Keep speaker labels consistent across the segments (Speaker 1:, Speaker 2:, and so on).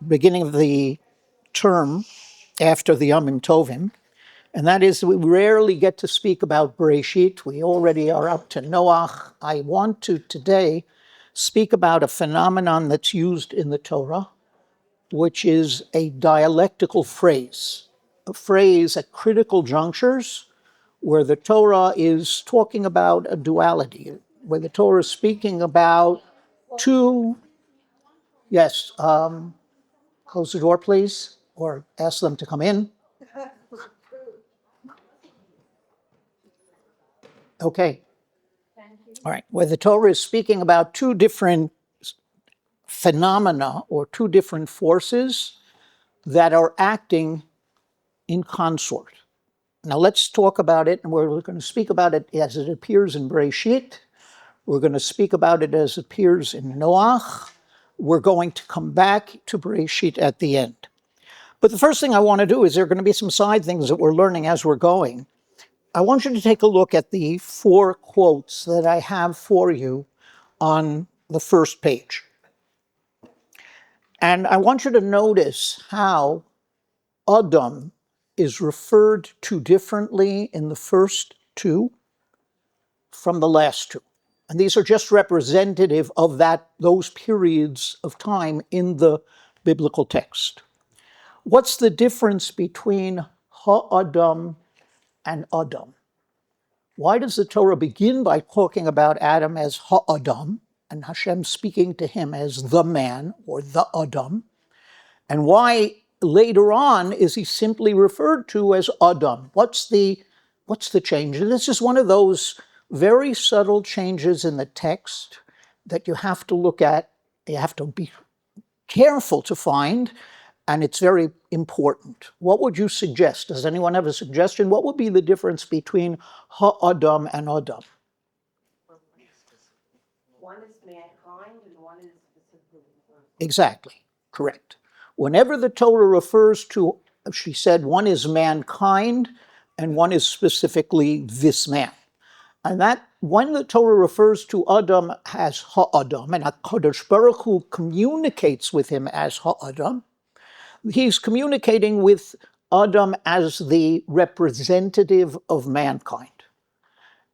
Speaker 1: beginning of the term after the Yom Tovim, and that is we rarely get to speak about Bereshit. We already are up to Noach. I want to today speak about a phenomenon that's used in the Torah, which is a dialectical phrase, a phrase at critical junctures where the Torah is talking about a duality, where the Torah is speaking about two, yes, close the door, please, or ask them to come in. Okay. All right. Where the Torah is speaking about two different phenomena or two different forces that are acting in consort. Now let's talk about it, and we're going to speak about it as it appears in Bereshit. We're going to speak about it as it appears in Noach. We're going to come back to Bereshit at the end. But the first thing I want to do is there are going to be some side things that we're learning as we're going. I want you to take a look at the 4 quotes that I have for you on the first page. And I want you to notice how Adam is referred to differently in the first 2 from the last 2. And these are just representative of those periods of time in the biblical text. What's the difference between Ha'adam and Adam? Why does the Torah begin by talking about Adam as Ha'adam and Hashem speaking to him as the man or the Adam? And why later on is he simply referred to as Adam? What's the change? And this is one of those very subtle changes in the text that you have to look at, you have to be careful to find, and it's very important. What would you suggest? Does anyone have a suggestion? What would be the difference between Ha'adam and Adam?
Speaker 2: One is mankind and one is specifically.
Speaker 1: Exactly, correct. Whenever the Torah refers to, she said, one is mankind and one is specifically this man. And that when the Torah refers to Adam as Ha'adam, and HaKadosh Baruch Hu communicates with him as Ha'adam, he's communicating with Adam as the representative of mankind.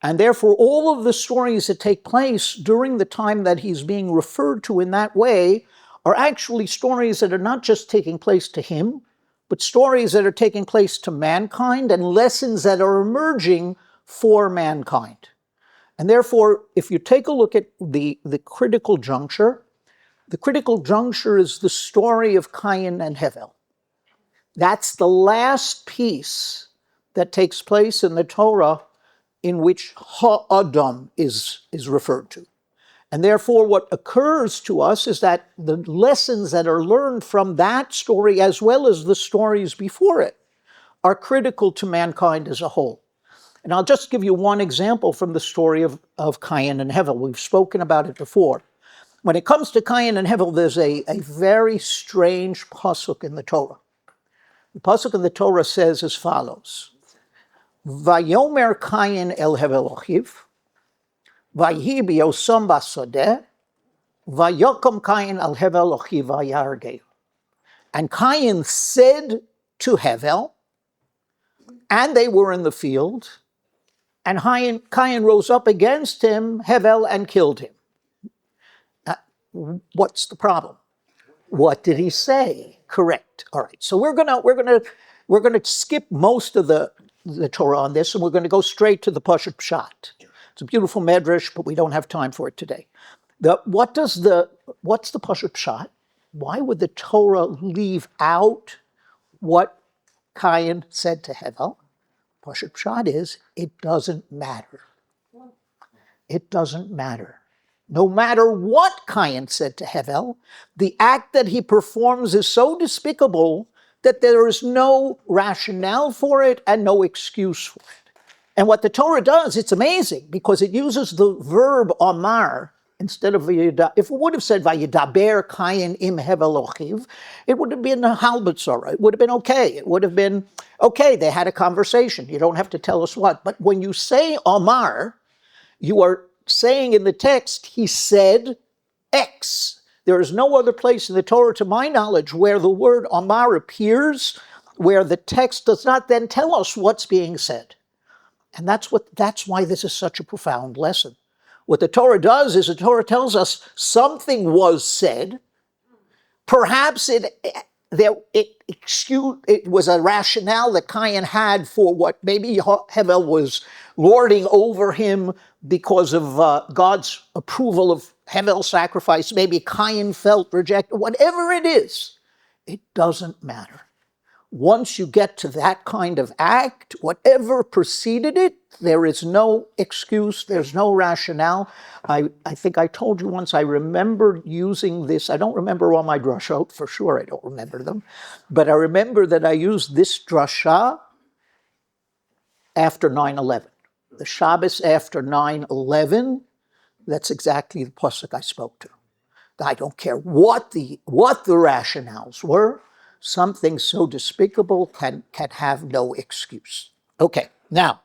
Speaker 1: And therefore, all of the stories that take place during the time that he's being referred to in that way are actually stories that are not just taking place to him, but stories that are taking place to mankind and lessons that are emerging for mankind. And therefore, if you take a look at the critical juncture, the critical juncture is the story of Cain and Hevel. That's the last piece that takes place in the Torah in which Ha'adam is referred to. And therefore, what occurs to us is that the lessons that are learned from that story, as well as the stories before it, are critical to mankind as a whole. And I'll just give you one example from the story of Cain and Hevel. We've spoken about it before. When it comes to Cain and Hevel, there's a very strange pasuk in the Torah. The pasuk in the Torah says as follows: Vayomer Cain el Hevel achiv, vayhi biyosam basodeh, vayokom Cain al Hevel achiv vayargeu. And Cain said to Hevel, and they were in the field, and Cain rose up against him, Hevel, and killed him. What's the problem? What did he say? Correct. All right. So we're gonna skip most of the Torah on this, and we're going to go straight to the Pashut Pshat. It's a beautiful medrash, but we don't have time for it today. What's the Pashut Pshat? Why would the Torah leave out what Cain said to Hevel? Pashut Pshat is, it doesn't matter. It doesn't matter. No matter what Cain said to Hevel, the act that he performs is so despicable that there is no rationale for it and no excuse for it. And what the Torah does, it's amazing, because it uses the verb amar instead of vayida. If it would have said vayidaber Cain im Hevel achiv, it would have been a halbatzara. It would have been okay. It would have been okay. They had a conversation. You don't have to tell us what. But when you say amar, you are saying in the text, he said X. There is no other place in the Torah, to my knowledge, where the word Amar appears, where the text does not then tell us what's being said. And that's why this is such a profound lesson. What the Torah does is the Torah tells us something was said. Perhaps it was a rationale that Cain had for what maybe Hevel was lording over him because of God's approval of Hevel's sacrifice. Maybe Cain felt rejected. Whatever it is, it doesn't matter. Once you get to that kind of act, whatever preceded it, there is no excuse, there's no rationale. I think I told you once, I remember using this. I don't remember all my drashot, for sure I don't remember them, but I remember that I used this drasha after 9/11. The Shabbos after 9/11, that's exactly the pasuk I spoke to. I don't care what the rationales were. Something so despicable can have no excuse. Okay, now,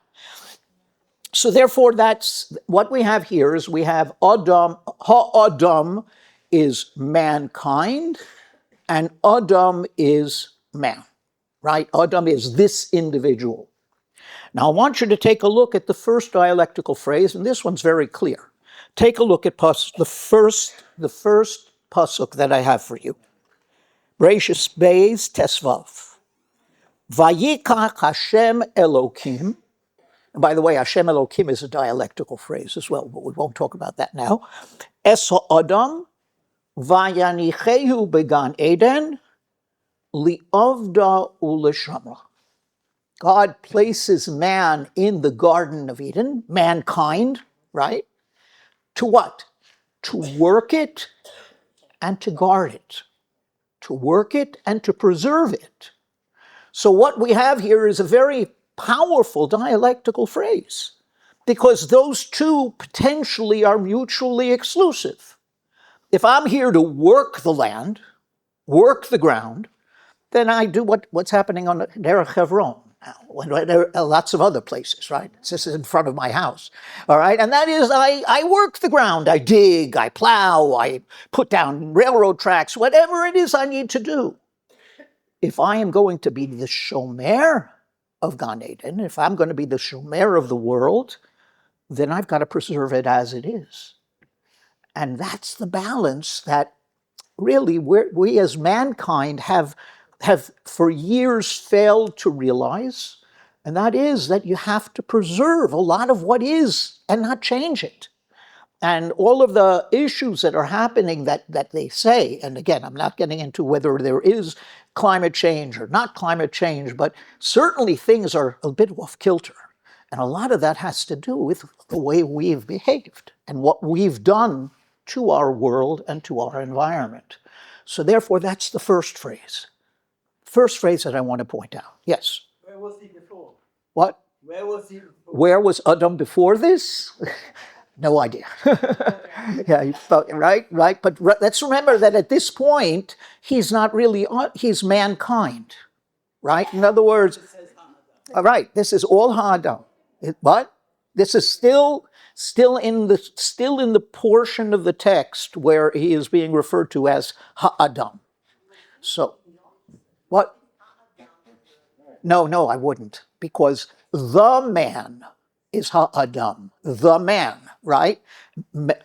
Speaker 1: so therefore that's what we have here is we have Adam, ha-Adam is mankind, and Adam is man, right? Adam is this individual. Now I want you to take a look at the first dialectical phrase, and this one's very clear. Take a look at the first pasuk that I have for you. Bereshis Beis Tesvav. Vayikach Hashem Elokim. And by the way, Hashem Elokim is a dialectical phrase as well, but we won't talk about that now. Es ha'adam vayanichehu began Eden li'avda u'lishamra. God places man in the Garden of Eden, mankind, right? To what? To work it and to guard it. To work it and to preserve it. So what we have here is a very powerful dialectical phrase, because those two potentially are mutually exclusive. If I'm here to work the land, work the ground, then I do what's happening on Derech Hebron now, when there are lots of other places, right? This is in front of my house, all right? And that is, I work the ground, I dig, I plow, I put down railroad tracks, whatever it is I need to do. If I am going to be the shomer of Gan Eden, if I'm going to be the shomer of the world, then I've got to preserve it as it is. And that's the balance that really we as mankind have for years failed to realize, and that is that you have to preserve a lot of what is and not change it. And all of the issues that are happening that they say, and again, I'm not getting into whether there is climate change or not climate change, but certainly things are a bit off kilter. And a lot of that has to do with the way we've behaved and what we've done to our world and to our environment. So therefore, that's the first phrase. First phrase that I want to point out. Yes?
Speaker 3: Where was he before?
Speaker 1: What?
Speaker 3: Where was he before?
Speaker 1: Where was Adam before this? No idea. Yeah, right. But let's remember that at this point, he's not really, he's mankind, right? In other words, all right, this is all Ha'adam. What? This is still in the portion of the text where he is being referred to as Ha'adam. So, what? No, I wouldn't, because the man is Ha'adam, the man, right?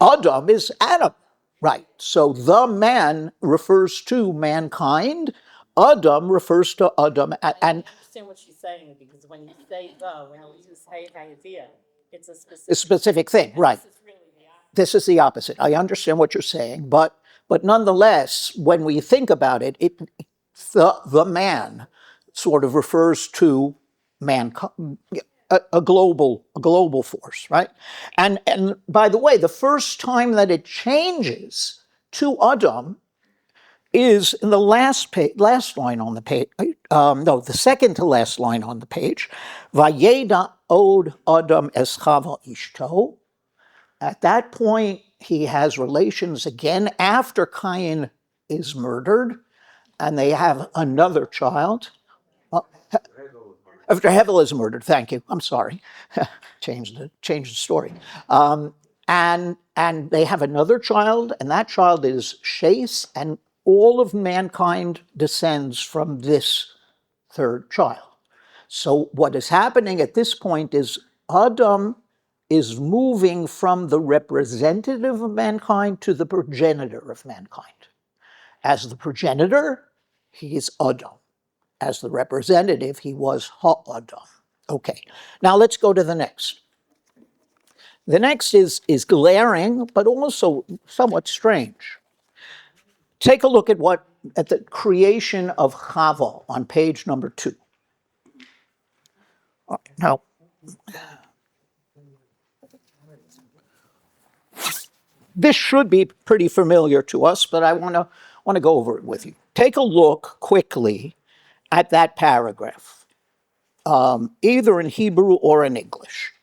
Speaker 1: Adam is Adam, right? So the man refers to mankind. Adam refers to Adam,
Speaker 4: I
Speaker 1: and
Speaker 4: understand what she's saying, because when you say when you use hey idea, it's a
Speaker 1: a specific thing, right?
Speaker 4: This is really the opposite.
Speaker 1: This is the opposite. I understand what you're saying, but nonetheless, when we think about it, the man sort of refers to mankind. A global force, right? And by the way, the first time that it changes to Adam is in the last line on the page. The second to last line on the page. Vayeda od Adam es Chava ishto. At that point, he has relations again after Cain is murdered, and they have another child. After Hevel is murdered, thank you. I'm sorry. Change the story. And they have another child, and that child is Shais, and all of mankind descends from this third child. So what is happening at this point is Adam is moving from the representative of mankind to the progenitor of mankind. As the progenitor, he is Adam. As the representative, he was Ha-Adam. Okay, now let's go to the next. The next is glaring, but also somewhat strange. Take a look at the creation of Chava on page number 2. Now, this should be pretty familiar to us, but I want to go over it with you. Take a look quickly at that paragraph, either in Hebrew or in English.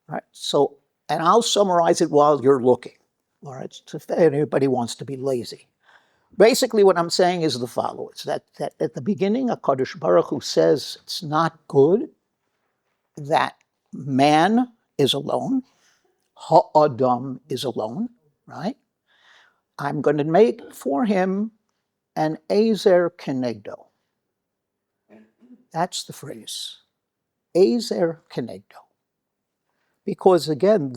Speaker 1: All right. So, and I'll summarize it while you're looking. All right. So if anybody wants to be lazy. Basically, what I'm saying is the following: it's that at the beginning, HaKadosh Baruch Hu says it's not good that man is alone, Ha-Adam is alone, right? I'm going to make for him an Ezer Kenegdo. That's the phrase, Ezer Kenegdo. Because again,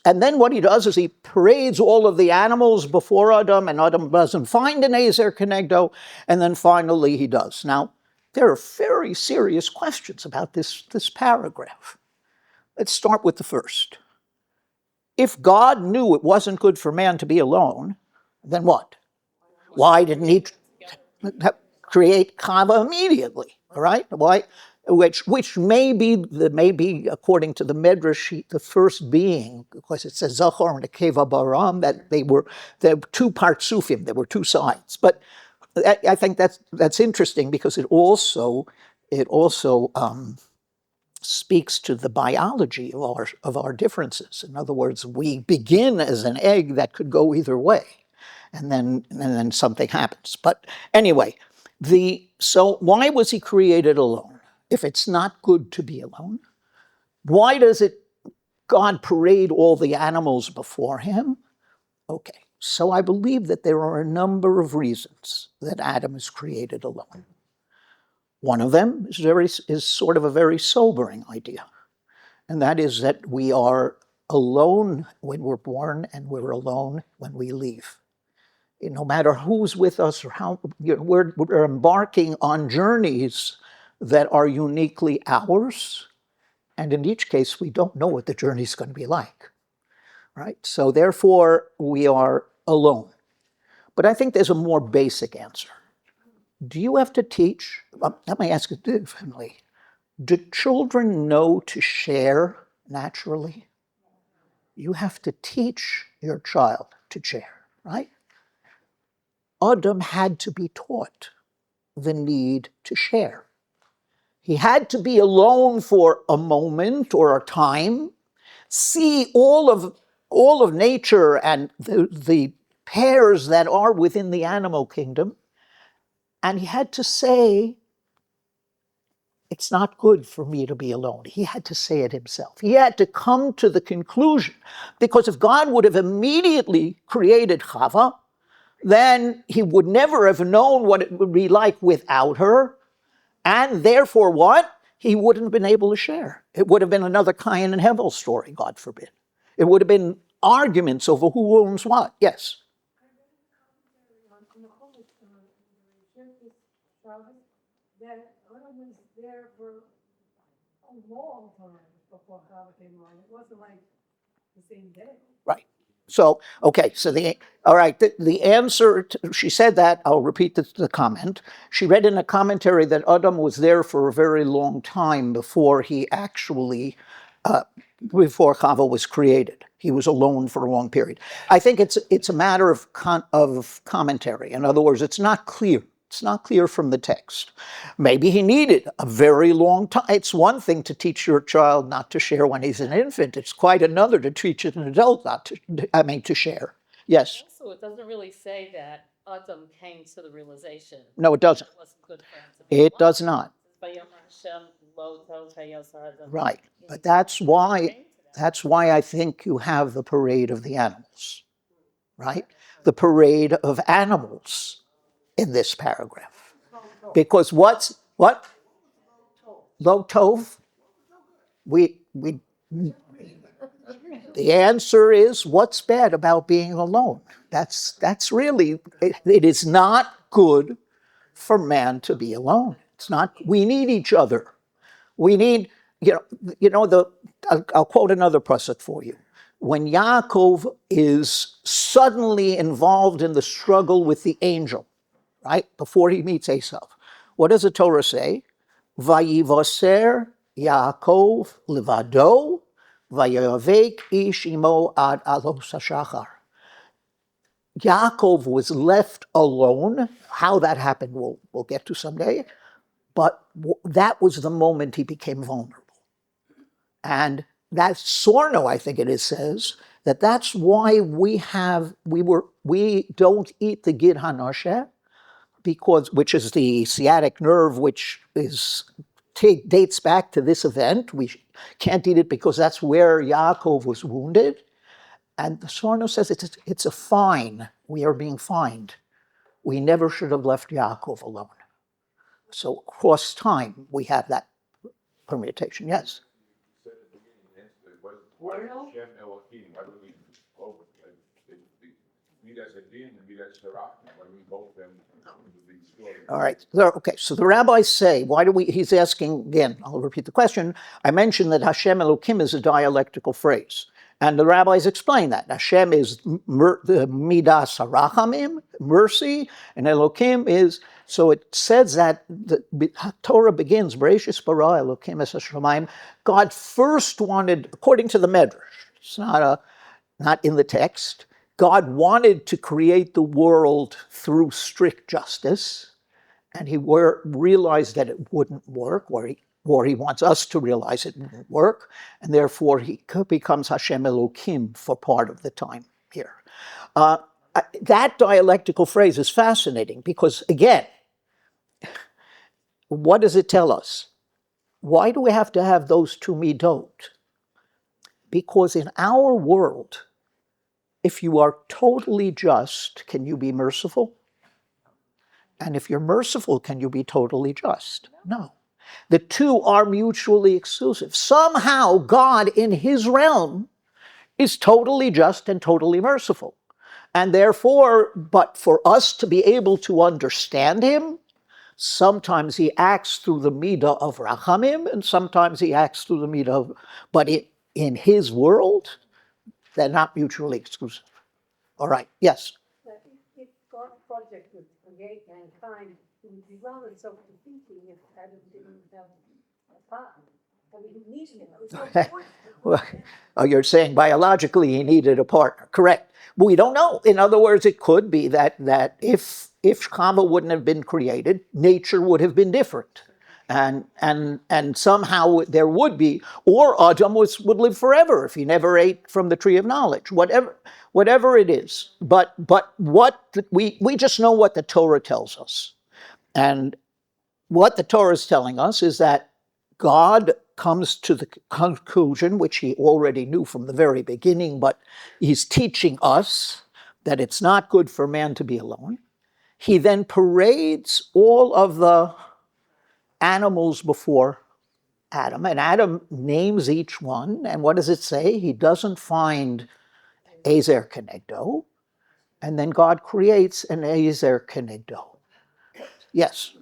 Speaker 1: and then what he does is he parades all of the animals before Adam, and Adam doesn't find an Ezer Kenegdo, and then finally he does. Now, there are very serious questions about this paragraph. Let's start with the first. If God knew it wasn't good for man to be alone, then what? Why didn't he create Chava immediately? All right? Why? Which may be according to the Medrash, the first being, because it says Zachor and Nekeva Baram, that they were two partsufim, there were two sides. But I think that's interesting because it also speaks to the biology of our differences. In other words, we begin as an egg that could go either way, and then something happens. But anyway, so why was he created alone? If it's not good to be alone, why does God parade all the animals before him? Okay, so I believe that there are a number of reasons that Adam is created alone. One of them is sort of a very sobering idea, and that is that we are alone when we're born and we're alone when we leave. No matter who's with us or how, we're embarking on journeys that are uniquely ours, and in each case, we don't know what the journey is going to be like, right? So therefore, we are alone. But I think there's a more basic answer. Do you have to teach? Let me ask it differently. Do children know to share naturally? You have to teach your child to share, right? Adam had to be taught the need to share. He had to be alone for a moment or a time, see all of nature and the pairs that are within the animal kingdom, and he had to say, it's not good for me to be alone. He had to say it himself. He had to come to the conclusion, because if God would have immediately created Chava, then he would never have known what it would be like without her, and therefore what? He wouldn't have been able to share. It would have been another Cain and Hevel story, God forbid. It would have been arguments over who owns what. Yes?
Speaker 2: That Adam was there for a long time before Chava came on. It wasn't like the same day.
Speaker 1: Right. So, okay, so the answer, she said that, I'll repeat the comment. She read in a commentary that Adam was there for a very long time before he actually, before Chava was created. He was alone for a long period. I think it's a matter of commentary. In other words, it's not clear. It's not clear from the text. Maybe he needed a very long time. It's one thing to teach your child not to share when he's an infant. It's quite another to teach an adult to share. Yes?
Speaker 4: Also, it doesn't really say that Adam came to the realization.
Speaker 1: No, it doesn't.
Speaker 4: It wasn't good for him to be
Speaker 1: It
Speaker 4: alone.
Speaker 1: does not.
Speaker 4: Vayomer Hashem lo tov hayos ha'adam.
Speaker 1: Right. But that's why, That's why I think you have the parade of the animals, right? The parade of animals in this paragraph. Because what? Lo tov? We the answer is, what's bad about being alone? That's really it is not good for man to be alone. It's not. We need each other. We need, I'll quote another pasuk for you. When Yaakov is suddenly involved in the struggle with the angel, right, before he meets Esau, what does the Torah say? Vayivaser Yaakov levado, vayavek ish imo ad alos hashachar. Yaakov was left alone. How that happened, we'll get to someday. But that was the moment he became vulnerable. And that Sorno, I think it is, says that that's why we don't eat the gid hanoshe, which is the sciatic nerve, which dates back to this event. We can't eat it because that's where Yaakov was wounded. And the Sorno says it's a fine. We are being fined. We never should have left Yaakov alone. So across time, we have that permutation. Yes. All right. Okay. So the rabbis say, why do we? He's asking again. I'll repeat the question. I mentioned that Hashem Elokim is a dialectical phrase, and the rabbis explain that Hashem is the midas harachamim, mercy, and Elokim is. So it says that the Torah begins, Bereshis bara Elokim es hashamayim. God first wanted, according to the Medrash, it's not in the text, God wanted to create the world through strict justice, and he realized that it wouldn't work, or he wants us to realize it wouldn't work, and therefore he becomes Hashem Elokim for part of the time here. That dialectical phrase is fascinating because, again, what does it tell us? Why do we have to have those two midot? Because in our world, if you are totally just, can you be merciful? And if you're merciful, can you be totally just? No. The two are mutually exclusive. Somehow God in his realm is totally just and totally merciful. And therefore, but for us to be able to understand him, sometimes he acts through the midah of rachamim, and sometimes he acts through the midah of, but in his world, they're not mutually exclusive. All right, yes?
Speaker 2: If God's project was to create mankind, it would be rather self-defeating if Adam didn't have a partner. I mean, he needed him. It was no point.
Speaker 1: Well, you're saying biologically he needed a partner. Correct. But we don't know. In other words, it could be that if Chava wouldn't have been created, nature would have been different. And somehow there would be, or Adam would live forever if he never ate from the tree of knowledge, whatever it is. But we just know what the Torah tells us. And what the Torah is telling us is that God comes to the conclusion, which he already knew from the very beginning, but he's teaching us that it's not good for man to be alone. He then parades all of the animals before Adam, and Adam names each one, and what does it say? He doesn't find Ezer Kenegdo, and then God creates an Ezer Kenegdo. Yes?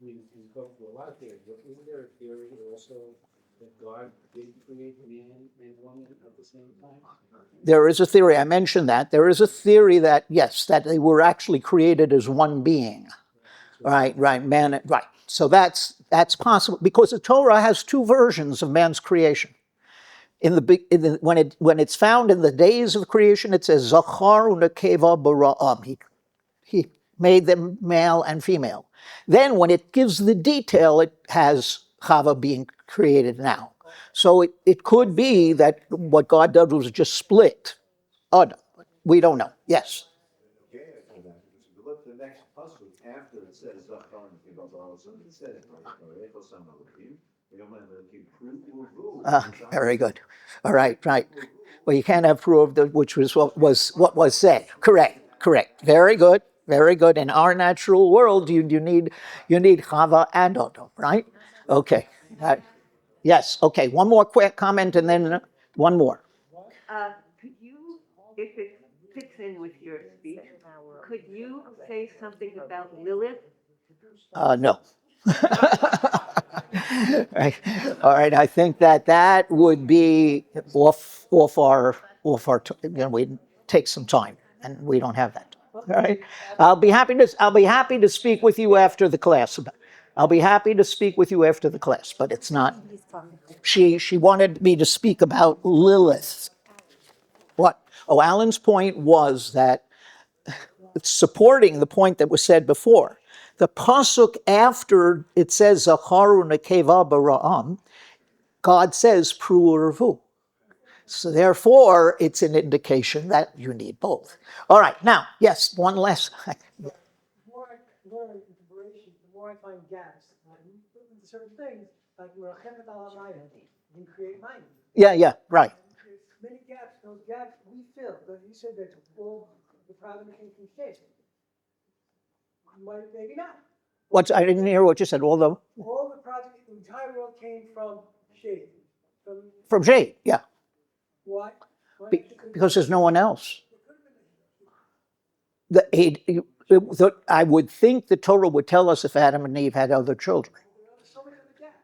Speaker 5: We go through a lot of theories, but isn't there a theory also that God did create man and woman at the same time?
Speaker 1: There is a theory, I mentioned that. There is a theory that, yes, that they were actually created as one being. Right, man, right. So that's possible, because the Torah has two versions of man's creation. When it's found in the days of creation, it says, Zachar unekeva bara'am. He made them male and female. Then when it gives the detail, it has Chava being created now. So it could be that what God did was just split Adam. We don't know. Yes?
Speaker 6: Okay, after that, because if you look at the next pasuk after it says Zachar and Kiva Ba'al, somebody said it,
Speaker 1: Very good. All right, right. Well, you can't have proved, which was what was said. Correct. Very good. Very good. In our natural world, you need Chava and Adam, right? Okay. Yes. Okay. One more quick comment, and then one more.
Speaker 7: Could you, if it fits in with your speech, could you say something about Lilith?
Speaker 1: No. Right. All right. I think that would be off our we'd take some time, and we don't have that. All right. I'll be happy to speak with you after the class. I'll be happy to speak with you after the class, but it's not. She wanted me to speak about Lilith. What? Oh, Alan's point was that supporting the point that was said before. The pasuk after it says Zacharu nekeva bara'am, God says pru urvu. So therefore, it's an indication that you need both. All right, now, yes, one less.
Speaker 3: The more I learn into liberation, the more I find gaps. And certain things, like Merachet al you can create mine.
Speaker 1: Yeah, right.
Speaker 3: There's many gaps. Those gaps we fill. But you said that all the problem came from faith. Maybe not.
Speaker 1: I didn't hear what you said.
Speaker 3: All the project, the entire world came from shade.
Speaker 1: From shade, yeah.
Speaker 3: Why?
Speaker 1: Because there's no one else. I would think the Torah would tell us if Adam and Eve had other children.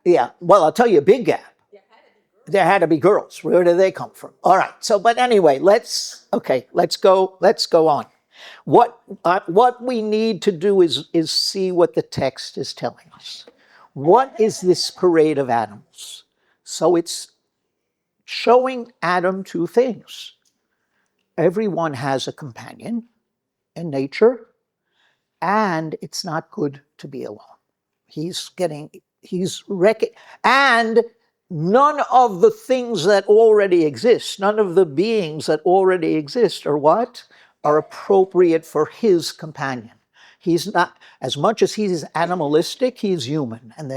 Speaker 1: Yeah, well, I'll tell you a big gap. There had to be girls. Where do they come from? All right. So, but anyway, let's go on. What we need to do is see what the text is telling us. What is this parade of animals? So it's showing Adam two things. Everyone has a companion in nature, and it's not good to be alone. And none of the things that already exist, none of the beings that already exist are what? Are appropriate for his companion. He's not, as much as he's animalistic, he's human, and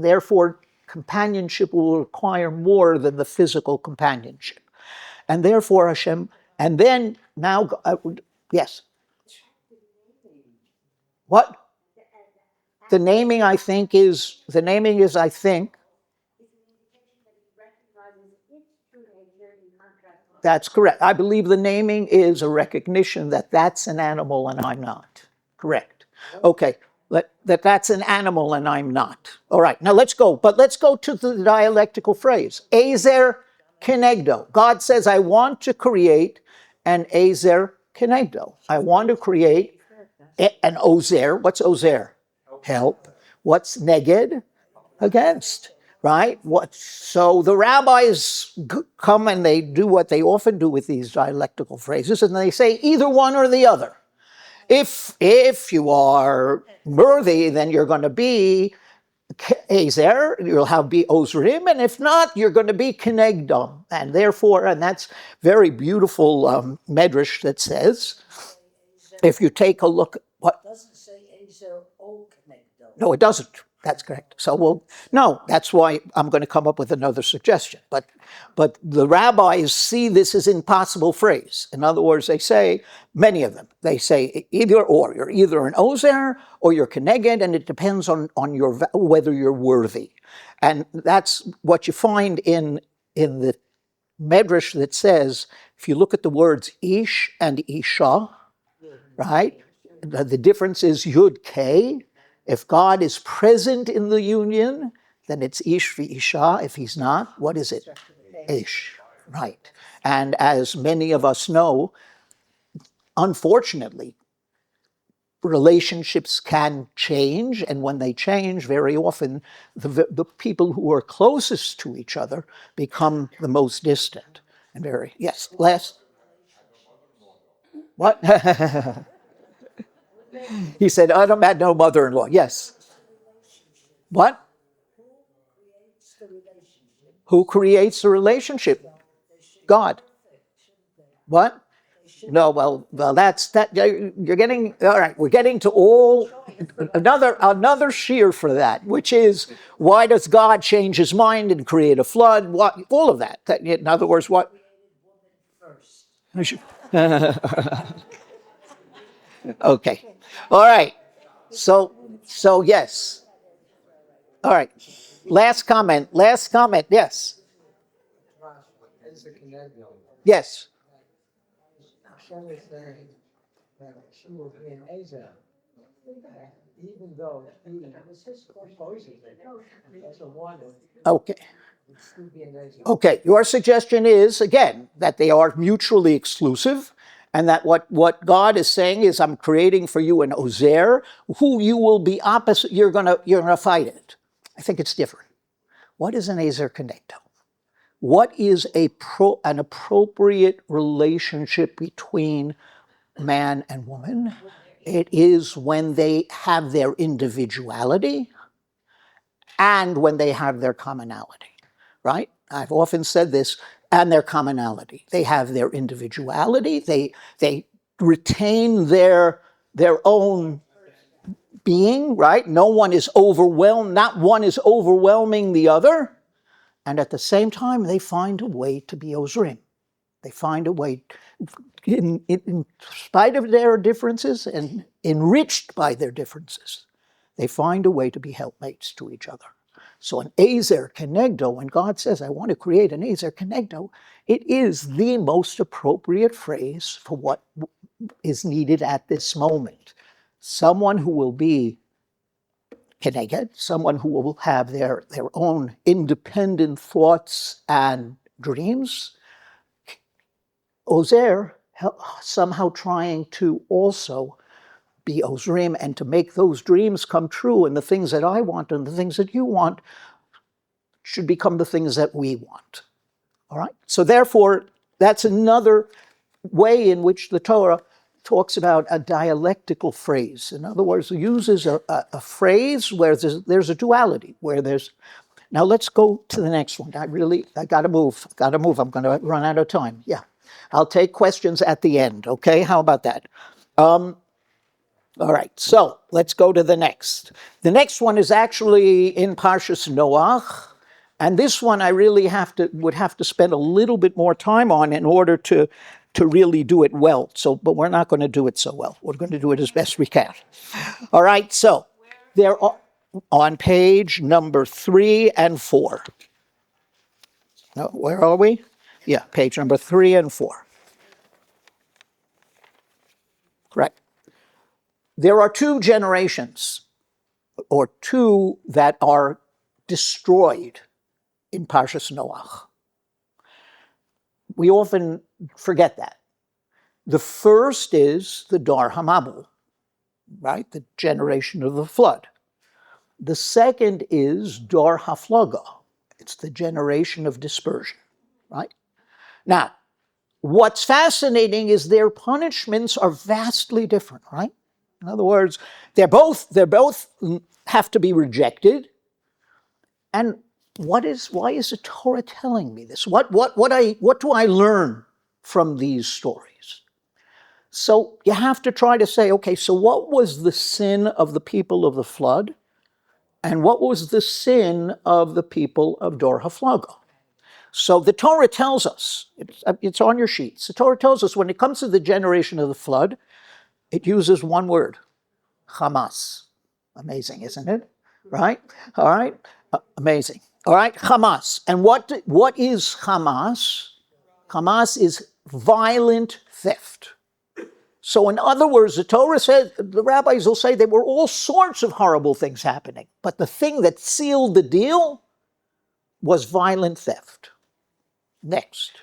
Speaker 1: therefore companionship will require more than the physical companionship. And therefore Hashem, and then now, yes. What? The naming, I think, is, that's correct. I believe the naming is a recognition that that's an animal and I'm not. Correct. Okay, that's an animal and I'm not. All right, now let's go. But let's go to the dialectical phrase. Ezer kenegdo. God says, I want to create an ezer kenegdo. I want to create an ozer. What's ozer? Help. What's neged? Against. Right? So the rabbis come and they do what they often do with these dialectical phrases, and they say either one or the other. If you are worthy, then you're going to be Ezer, you'll be Ozrim, and if not, you're going to be Kenegdom. And therefore, and that's very beautiful medrash that says, if you take a look, what? It doesn't say Ezer o Kenegdom. No, it doesn't. That's correct. So that's why I'm going to come up with another suggestion. But the rabbis see this as an impossible phrase. In other words, they say, many of them, they say either or. You're either an ozer or you're keneged, and it depends on whether you're worthy. And that's what you find in the medrash that says, if you look at the words ish and isha, right? The difference is yud k. If God is present in the union, then it's ish v'isha. If he's not, what is it? Ish, right. And as many of us know, unfortunately, relationships can change, and when they change, very often the people who are closest to each other become the most distant. And yes, last. What? He said, Adam had no mother-in-law. Yes. What? Who creates the relationship? God. What? No, well, that's that. You're getting, all right, we're getting to all. another shear for that, which is, why does God change his mind and create a flood? What, all of that. In other words, what? Okay. All right. So yes. All right. Last comment. Yes. Yes.
Speaker 3: Hashem is saying that she will be an Ezer, even though he opposes it. That's a one
Speaker 1: Okay.
Speaker 3: would still be an Ezer.
Speaker 1: Okay. Your suggestion is, again, that they are mutually exclusive, and that what God is saying is, I'm creating for you an Ozer, who you will be opposite, you're gonna fight it. I think it's different. What is an Ezer Connecto? What is an appropriate relationship between man and woman? It is when they have their individuality and when they have their commonality, right? I've often said this, and their commonality. They have their individuality, they retain their own being, right? No one is overwhelmed, not one is overwhelming the other. And at the same time, they find a way to be Ozrim. They find a way, in spite of their differences and enriched by their differences, they find a way to be helpmates to each other. So an Ezer Kenegdo, when God says, I want to create an Ezer Kenegdo, it is the most appropriate phrase for what is needed at this moment. Someone who will be Keneged, someone who will have their own independent thoughts and dreams. Ozer, somehow trying to also be Ozrim and to make those dreams come true, and the things that I want and the things that you want should become the things that we want. All right? So therefore, that's another way in which the Torah talks about a dialectical phrase. In other words, it uses a phrase where there's a duality, where there's... Now let's go to the next one. I gotta move. I'm gonna run out of time. Yeah. I'll take questions at the end, okay? How about that? All right, so let's go to the next. The next one is actually in Parshas Noach, and this one I really would have to spend a little bit more time on in order to really do it well. But we're not going to do it so well. We're going to do it as best we can. All right, so they're on page number 3 and 4. No, where are we? Yeah, page number 3 and 4. Correct. There are 2 generations, or 2 that are destroyed in Parshas Noach. We often forget that. The first is the Dar Hamabel, right? The generation of the flood. The second is Dar Haflaga. It's the generation of dispersion, right? Now, what's fascinating is their punishments are vastly different, right? In other words, they're both have to be rejected. And why is the Torah telling me this? What do I learn from these stories? So you have to try to say, okay, so what was the sin of the people of the flood? And what was the sin of the people of Dor HaFlaga? So the Torah tells us, it's on your sheets, the Torah tells us when it comes to the generation of the flood, it uses one word, Hamas. Amazing, isn't it? Right? All right? Amazing. All right? Hamas. And what is Hamas? Hamas is violent theft. So in other words, the Torah says, the rabbis will say there were all sorts of horrible things happening, but the thing that sealed the deal was violent theft. Next.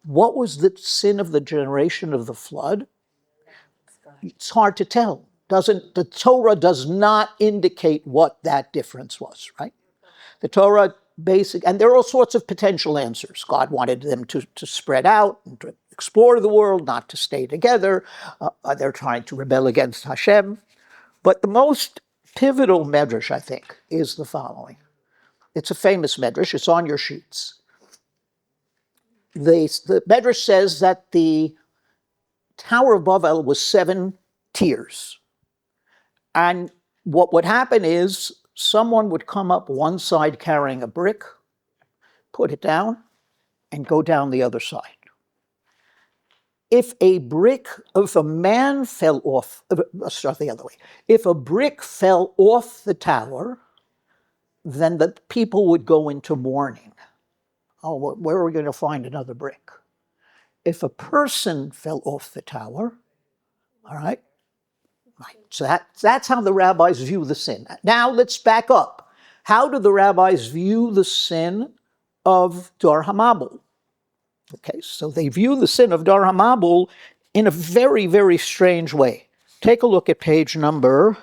Speaker 1: What was the sin of the generation of the flood? It's hard to tell. The Torah does not indicate what that difference was, right? The Torah and there are all sorts of potential answers. God wanted them to spread out and to explore the world, not to stay together. They're trying to rebel against Hashem. But the most pivotal medrash, I think, is the following. It's a famous medrash. It's on your sheets. The medrash says that the Tower of Babel was 7 tiers. And what would happen is someone would come up one side carrying a brick, put it down, and go down the other side. If a man fell off, let's start the other way. If a brick fell off the tower, then the people would go into mourning. Oh, where are we going to find another brick? If a person fell off the tower, all right, so that's how the rabbis view the sin. Now let's back up. How do the rabbis view the sin of Dar HaMabul? Okay, so they view the sin of Dar HaMabul in a very, very strange way. Take a look at page number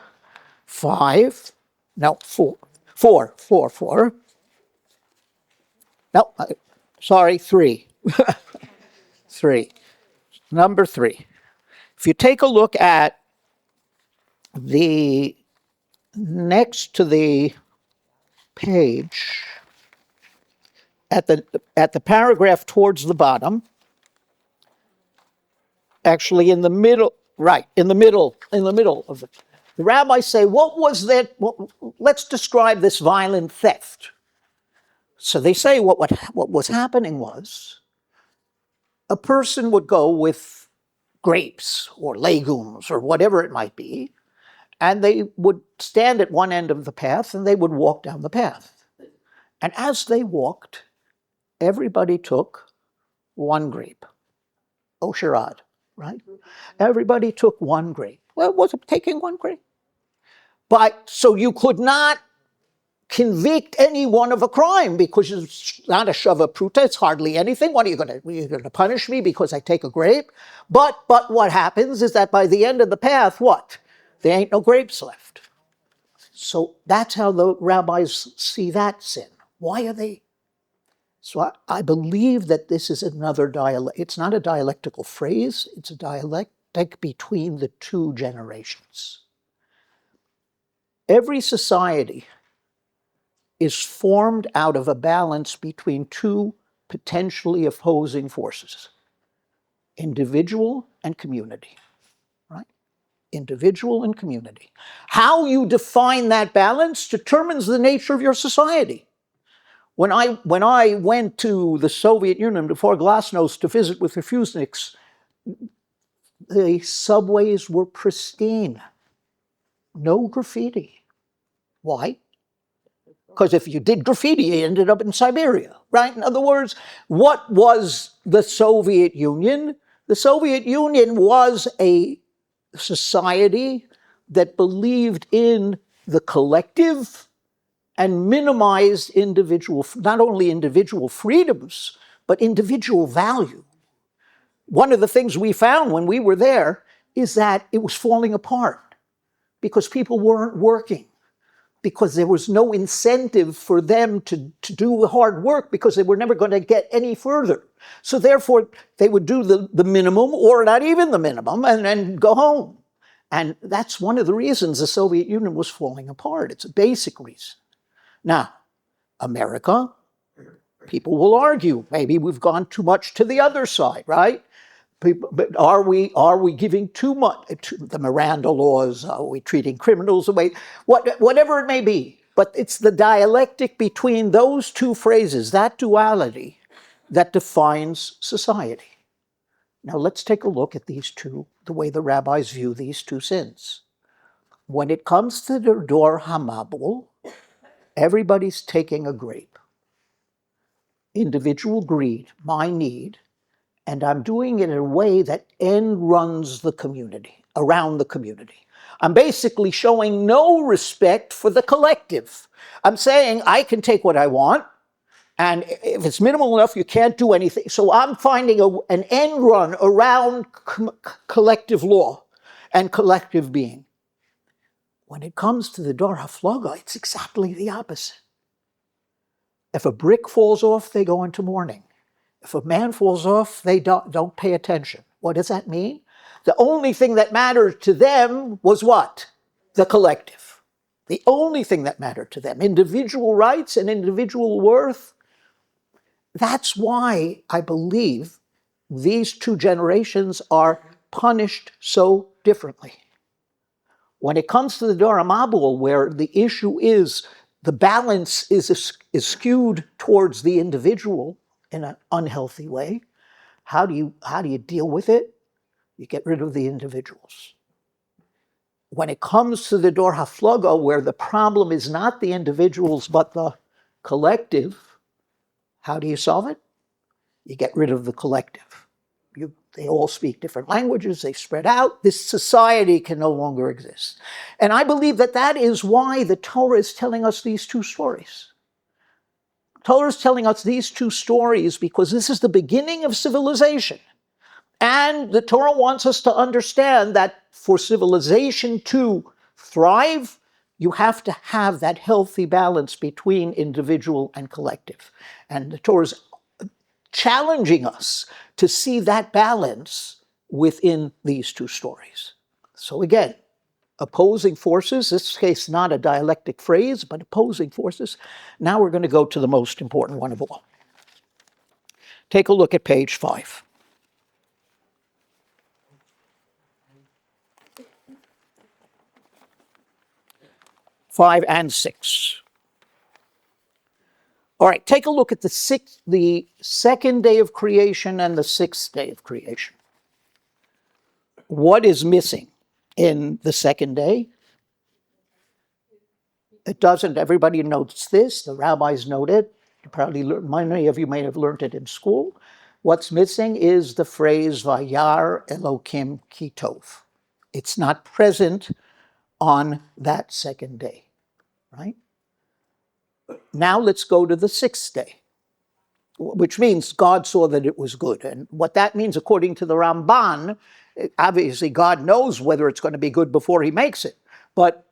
Speaker 1: 5. No, 4. No, sorry, 3. 3. Number 3. If you take a look at the next to the page, at the paragraph towards the bottom, actually in the middle, right, in the middle of it, the rabbis say, what was that? Let's describe this violent theft. So they say what was happening was a person would go with grapes or legumes or whatever it might be, and they would stand at one end of the path and they would walk down the path. And as they walked, everybody took one grape, osherad, right? Everybody took one grape. Well, it wasn't taking one grape. But so you could not convict anyone of a crime because it's not a shava pruta, it's hardly anything. What are you going to punish me because I take a grape? But what happens is that by the end of the path, what? There ain't no grapes left. So that's how the rabbis see that sin. Why are they? So I believe that this is another dialect. It's not a dialectical phrase, it's a dialectic between the two generations. Every society is formed out of a balance between two potentially opposing forces, individual and community, right? Individual and community. How you define that balance determines the nature of your society. When I went to the Soviet Union before Glasnost to visit with refuseniks, the subways were pristine. No graffiti. Why? Because if you did graffiti, you ended up in Siberia, right? In other words, what was the Soviet Union? The Soviet Union was a society that believed in the collective and minimized not only individual freedoms, but individual value. One of the things we found when we were there is that it was falling apart because people weren't working, because there was no incentive for them to do hard work because they were never going to get any further. So therefore, they would do the minimum or not even the minimum and then go home. And that's one of the reasons the Soviet Union was falling apart. It's a basic reason. Now, America, people will argue, maybe we've gone too much to the other side, right? But are we giving too much to the Miranda laws? Are we treating criminals away? Whatever it may be. But it's the dialectic between those two phrases, that duality, that defines society. Now let's take a look at these two, the way the rabbis view these two sins. When it comes to the Dor HaMabul, everybody's taking a grape. Individual greed, my need, and I'm doing it in a way that end runs the community, around the community. I'm basically showing no respect for the collective. I'm saying I can take what I want, and if it's minimal enough, you can't do anything. So I'm finding an end run around collective law and collective being. When it comes to the Dor HaFlaga, it's exactly the opposite. If a brick falls off, they go into mourning. If a man falls off, they don't pay attention. What does that mean? The only thing that mattered to them was what? The collective. The only thing that mattered to them. Individual rights and individual worth. That's why I believe these two generations are punished so differently. When it comes to the Dora Mabul, where the issue is the balance is skewed towards the individual in an unhealthy way, how do you deal with it? You get rid of the individuals. When it comes to the Dor HaFlaga, where the problem is not the individuals but the collective, how do you solve it? You get rid of the collective. They all speak different languages, they spread out, this society can no longer exist. And I believe that that is why the Torah is telling us these two stories. Torah is telling us these two stories because this is the beginning of civilization. And the Torah wants us to understand that for civilization to thrive, you have to have that healthy balance between individual and collective. And the Torah is challenging us to see that balance within these two stories. So again, opposing forces, this case not a dialectic phrase, but opposing forces. Now we're going to go to the most important one of all. Take a look at page 5. Five and 6. All right, take a look at the second day of creation and the sixth day of creation. What is missing in the second day? It doesn't, everybody notes this, the rabbis note it, many of you may have learned it in school. What's missing is the phrase, Vayar Elokim Ki Tov. It's not present on that second day, right? Now let's go to the sixth day, which means God saw that it was good. And what that means, according to the Ramban, obviously God knows whether it's going to be good before he makes it. But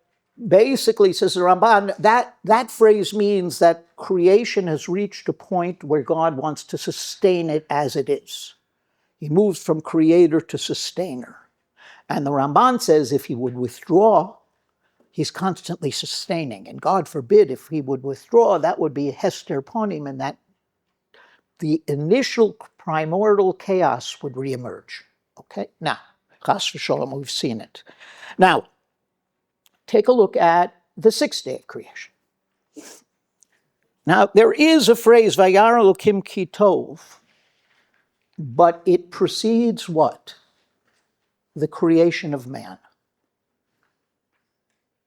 Speaker 1: basically, says the Ramban, that phrase means that creation has reached a point where God wants to sustain it as it is. He moves from creator to sustainer. And the Ramban says if he would withdraw, he's constantly sustaining. And God forbid if he would withdraw, that would be Hester Ponim, and that the initial primordial chaos would reemerge. Okay? Now, Chas v'sholom, we've seen it. Now, take a look at the sixth day of creation. Now, there is a phrase, Vayar Elokim Ki Tov, but it precedes what? The creation of man.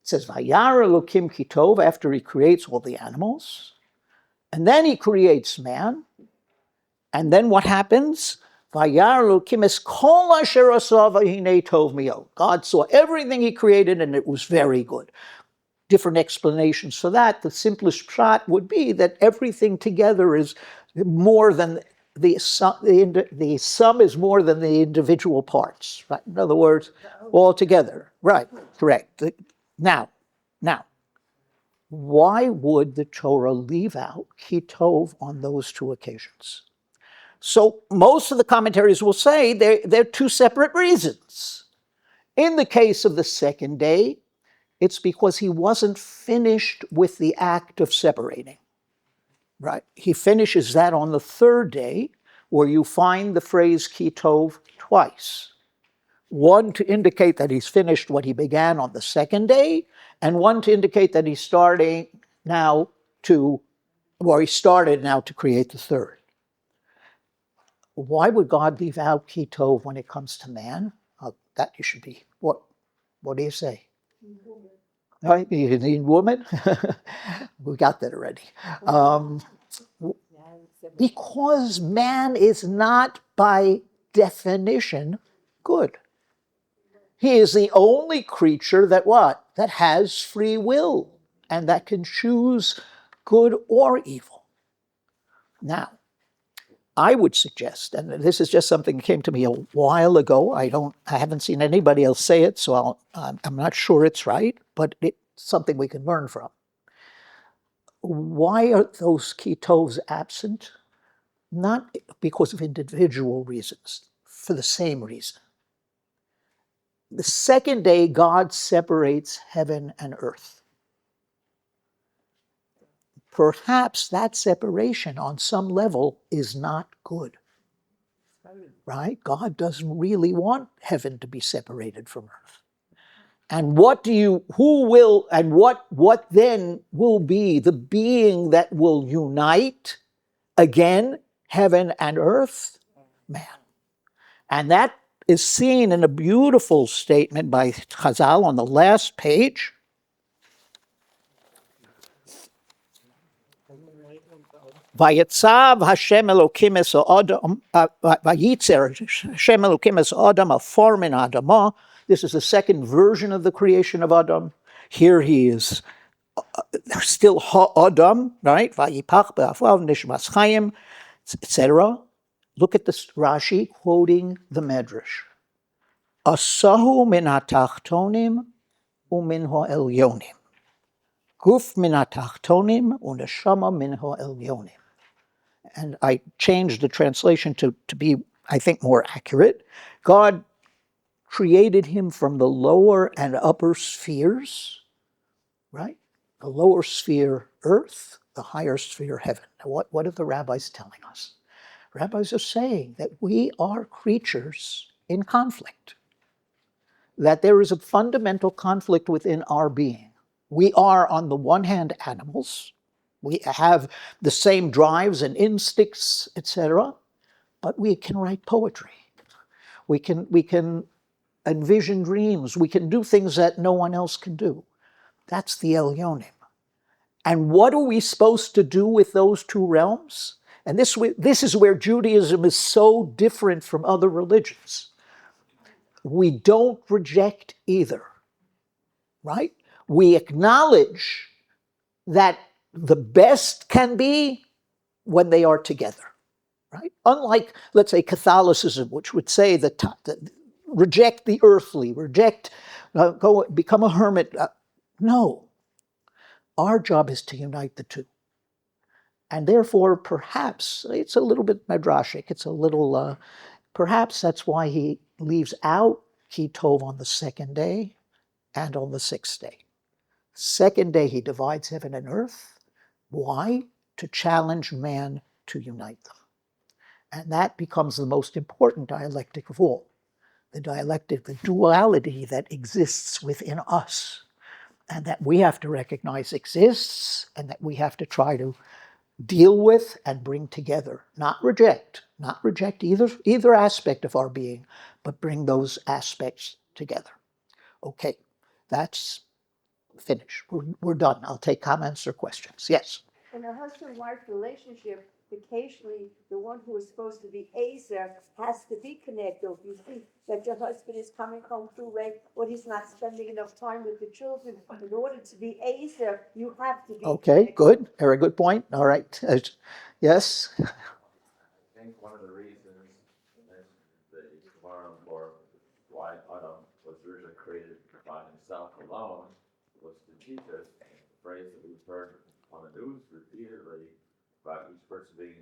Speaker 1: It says, Vayar Elokim Ki Tov, after he creates all the animals, and then he creates man, and then what happens? Vayar Elokim es kol asher asa v'hinei tov miyod. God saw everything he created and it was very good. Different explanations for that. The simplest pshat would be that everything together is more than the sum is more than the individual parts. Right? In other words, all together. Right, correct. Now, why would the Torah leave out Ki Tov on those two occasions? So most of the commentaries will say they're two separate reasons. In the case of the second day, it's because he wasn't finished with the act of separating. Right? He finishes that on the third day, where you find the phrase Ki Tov twice. One to indicate that he's finished what he began on the second day, and one to indicate that he's started now to create the third. Why would God leave out Ki Tov when it comes to man? That you should be. What do you say? Right? You need woman? We got that already. Because man is not by definition good. He is the only creature that what? That has free will and that can choose good or evil. Now, I would suggest, and this is just something that came to me a while ago. I haven't seen anybody else say it, so I'm not sure it's right, but it's something we can learn from. Why are those Ki Tovs absent? Not because of individual reasons, for the same reason. The second day, God separates heaven and earth. Perhaps that separation on some level is not good. Right? God doesn't really want heaven to be separated from earth. And what then will be the being that will unite again heaven and earth? Man. And that is seen in a beautiful statement by Chazal on the last page. Vayitzav Hashem Elokim es Adam, Vayitzer Hashem Elokim es Adam a form in Adamah. This is the second version of the creation of Adam. Here he is still Ha-Adam, right? Vayipach be'afav nishmas chayim, etc. Look at this Rashi quoting the Medrash. Asahu min hatachtonim umin ha'elyonim. Guf min hatachtonim uneshama min ha'elyonim. And I changed the translation to be, I think, more accurate. God created him from the lower and upper spheres, right? The lower sphere, earth, the higher sphere, heaven. Now, what are the rabbis telling us? Rabbis are saying that we are creatures in conflict, that there is a fundamental conflict within our being. We are, on the one hand, animals. We have the same drives and instincts, etc., but we can write poetry. We can envision dreams. We can do things that no one else can do. That's the Elyonim. And what are we supposed to do with those two realms? And this is where Judaism is so different from other religions. We don't reject either, right? We acknowledge that the best can be when they are together, right? Unlike, let's say, Catholicism, which would say that reject the earthly, go become a hermit. No. Our job is to unite the two. And therefore, perhaps, it's a little bit midrashic, perhaps that's why he leaves out Ki Tov on the second day and on the sixth day. Second day, he divides heaven and earth. Why? To challenge man to unite them. And that becomes the most important dialectic of all. The dialectic, the duality that exists within us, and that we have to recognize exists, and that we have to try to deal with and bring together. Not reject either aspect of our being, but bring those aspects together. Okay, that's finished. We're done. I'll take comments or questions. Yes?
Speaker 2: In a husband-wife relationship, occasionally the one who is supposed to be Azer has to be connected. You see that your husband is coming home too late, or he's not spending enough time with the children. In order to be Azer, you have to be
Speaker 1: Okay,
Speaker 2: connected.
Speaker 1: good. Very good point. All right. Yes?
Speaker 8: I think one of the reasons that the Torah for why Adam was originally created by himself alone was to teach us the phrase that we've heard on the news repeatedly about each person being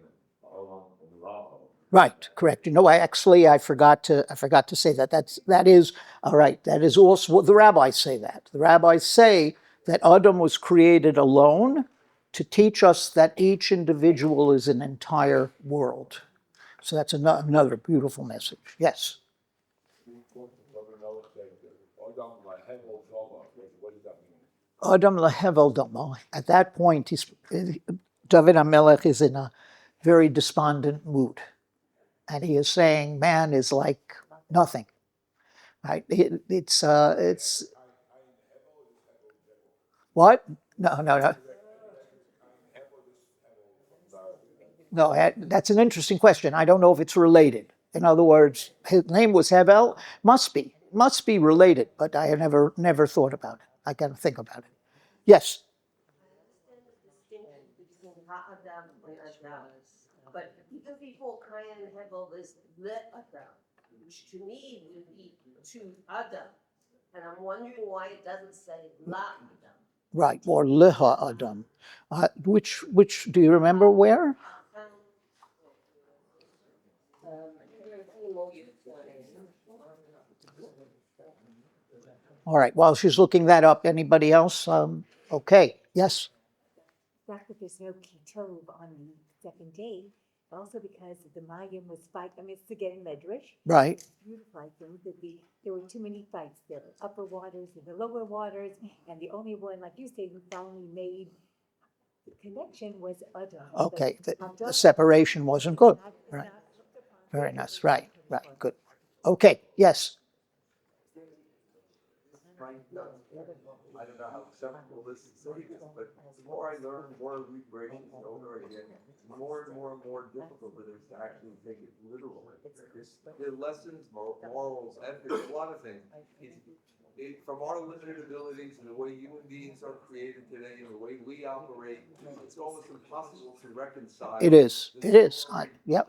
Speaker 8: alone in law.
Speaker 1: Right, correct. I forgot to say that. That is all right. That is also what the rabbis say that. The rabbis say that Adam was created alone to teach us that each individual is an entire world. So that's another beautiful message. Yes? Adam lehevel dama. At that point, David HaMelech is in a very despondent mood. And he is saying, man is like nothing. Right? It's what? No. No, that's an interesting question. I don't know if it's related. In other words, his name was Hevel. Must be related, but I have never thought about it. I got to think about it. Yes?
Speaker 9: But because before Kayan and Hevel is Le Adam, which to me would be to Adam. And I'm wondering why it doesn't say La Adam.
Speaker 1: Right, or Leha Adam. Which do you remember where? All right, while she's looking that up, anybody else? Okay, yes?
Speaker 10: The fact that there's no Ki Tov on the second day
Speaker 2: Also because the Mayim was fighting, I mean, it's again Medrash.
Speaker 1: Right.
Speaker 2: Beautiful, I think, that there were too many fights. There were upper waters and the lower waters, and the only one, like you say, who finally made the connection was Adam.
Speaker 1: Okay. The
Speaker 2: Adam
Speaker 1: separation wasn't good. Right.
Speaker 2: not looked upon
Speaker 1: Very nice. Right. Right. Good. Okay. Yes.
Speaker 6: I don't know how acceptable this is, but the more I learn, the more we break it over again, more and more difficult it is to actually take it literal. The lessons, morals, ethics, a lot of things. From our limited abilities and the way human beings are created today and the way we operate, it's almost impossible to reconcile.
Speaker 1: It is. It is. Yep.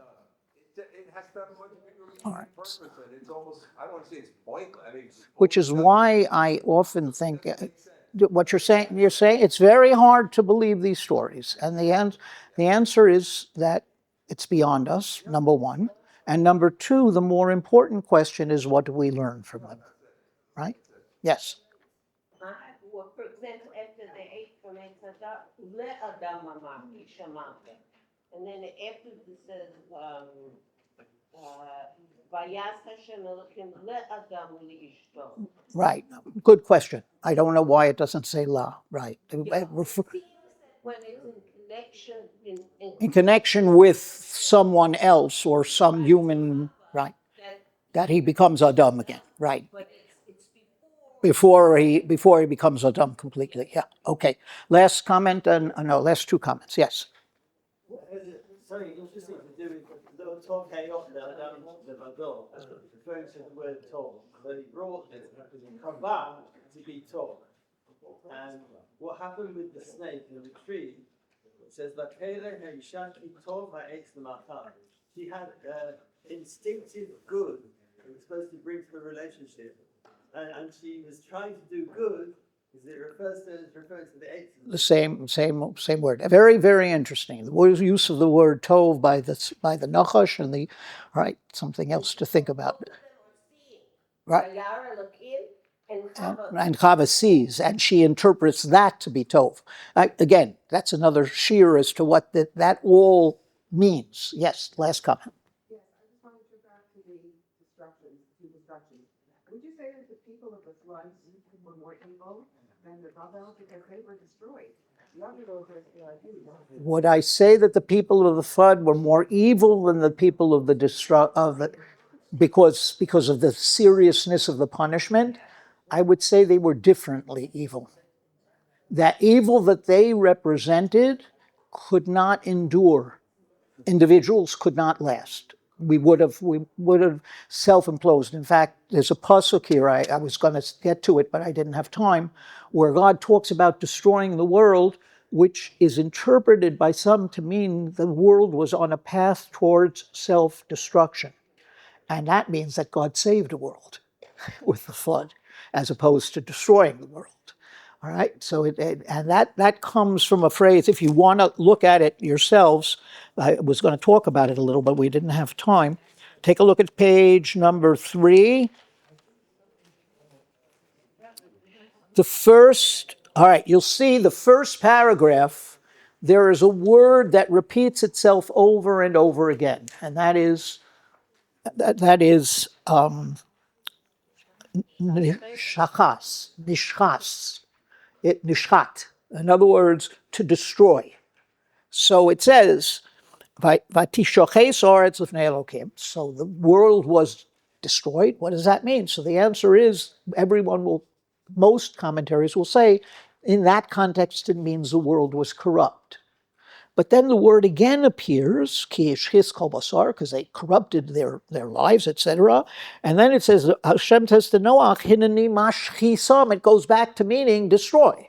Speaker 6: It has to have a much bigger
Speaker 1: All right.
Speaker 6: purpose, and it's almost, I don't want to say it's pointless, I mean.
Speaker 1: Which is why I often think what you're saying it's very hard to believe these stories. And the answer is that it's beyond us, number one. And number two, the more important question is, what do we learn from them? Right? Yes.
Speaker 9: Well, for example, after they ate from Etzadar, le'adam amati shamate. And then after it says, vayas Hashem Elokim le'adam li'ishto.
Speaker 1: Right. Good question. I don't know why it doesn't say la. Right.
Speaker 9: When it's in connection,
Speaker 1: In connection with someone else or some human, right? That he becomes Adam again. Right.
Speaker 9: but it's before.
Speaker 1: Before he becomes Adam completely. Yeah. Okay. Last comment and no, last two comments. Yes.
Speaker 10: Something interesting to do with the little talk down the Vador, referring to the word talk. So he brought Kavah to be talk. And what happened with the snake in the tree, it says that she had instinctive good it was supposed to bring to the relationship. And she was trying to do good. It refers to the eight.
Speaker 1: The same word. Very, very interesting. The use of the word tov by the Nachash and the right, something else to think about. Right. And Chava sees, and she interprets that to be tov. Again, that's another sheer as to what that all means. Yes, last comment.
Speaker 11: Yes, I just wanted to go back to the destructions. Would you say that the people of the flood were more evil than the Babel because they were destroyed?
Speaker 1: Would I say that the people of the flood were more evil than the people of because of the seriousness of the punishment? I would say they were differently evil. That evil that they represented could not endure. Individuals could not last. We would have self-imploded. In fact, there's a pasuk here, I was going to get to it, but I didn't have time, where God talks about destroying the world, which is interpreted by some to mean the world was on a path towards self-destruction. And that means that God saved the world with the flood, as opposed to destroying the world. All right, so and that comes from a phrase. If you want to look at it yourselves, I was going to talk about it a little, but we didn't have time. Take a look at page number 3. All right, you'll see the first paragraph. There is a word that repeats itself over and over again, and that is nishchas. Nishchat. In other words, to destroy. So it says, "Vatishoches haaretz lifnei Elokim." So the world was destroyed. What does that mean? So the answer is, most commentaries will say, in that context, it means the world was corrupt. But then the word again appears, ki ishchis kol basar, because they corrupted their lives, etc. And then it says, Hashem says to Noach, hineni mashchisam. It goes back to meaning destroy.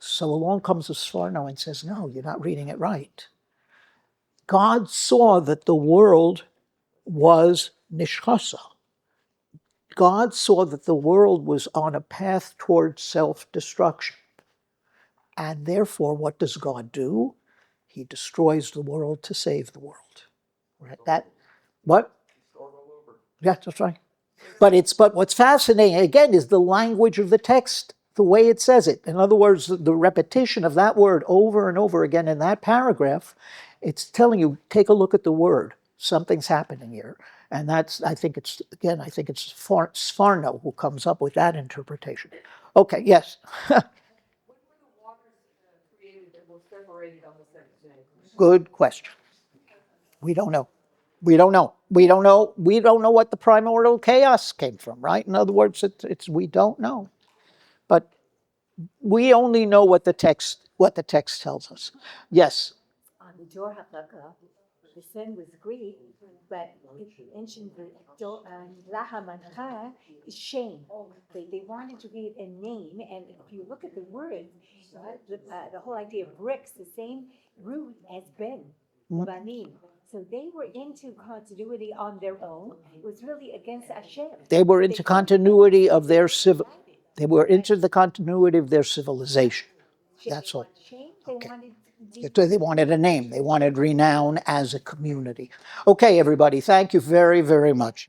Speaker 1: So along comes the Sforno and says, no, you're not reading it right. God saw that the world was nishchasa. God saw that the world was on a path towards self-destruction. And therefore, what does God do? He destroys the world to save the world. Right? What? Yeah, that's right. But what's fascinating, again, is the language of the text. the way it says it. In other words, the repetition of that word over and over again in that paragraph, it's telling you, take a look at the word. Something's happening here. And that's, I think it's Sforno who comes up with that interpretation. Okay, yes. Good question. We don't know. We don't know. We don't know. We don't know what the primordial chaos came from, right? In other words, we don't know. But we only know what the text tells us. Yes.
Speaker 2: On the TORAH, the sin was greed, but it mentioned the Laha Mancha is shame. They wanted to give a name, and if you look at the words, the whole idea of bricks, the same root as Ben, Banim. So they were into continuity on their own. It was really against Hashem.
Speaker 1: They were into continuity of their They were into the continuity of their civilization. That's all. Okay. They wanted a name. They wanted renown as a community. Okay, everybody. Thank you very, very much.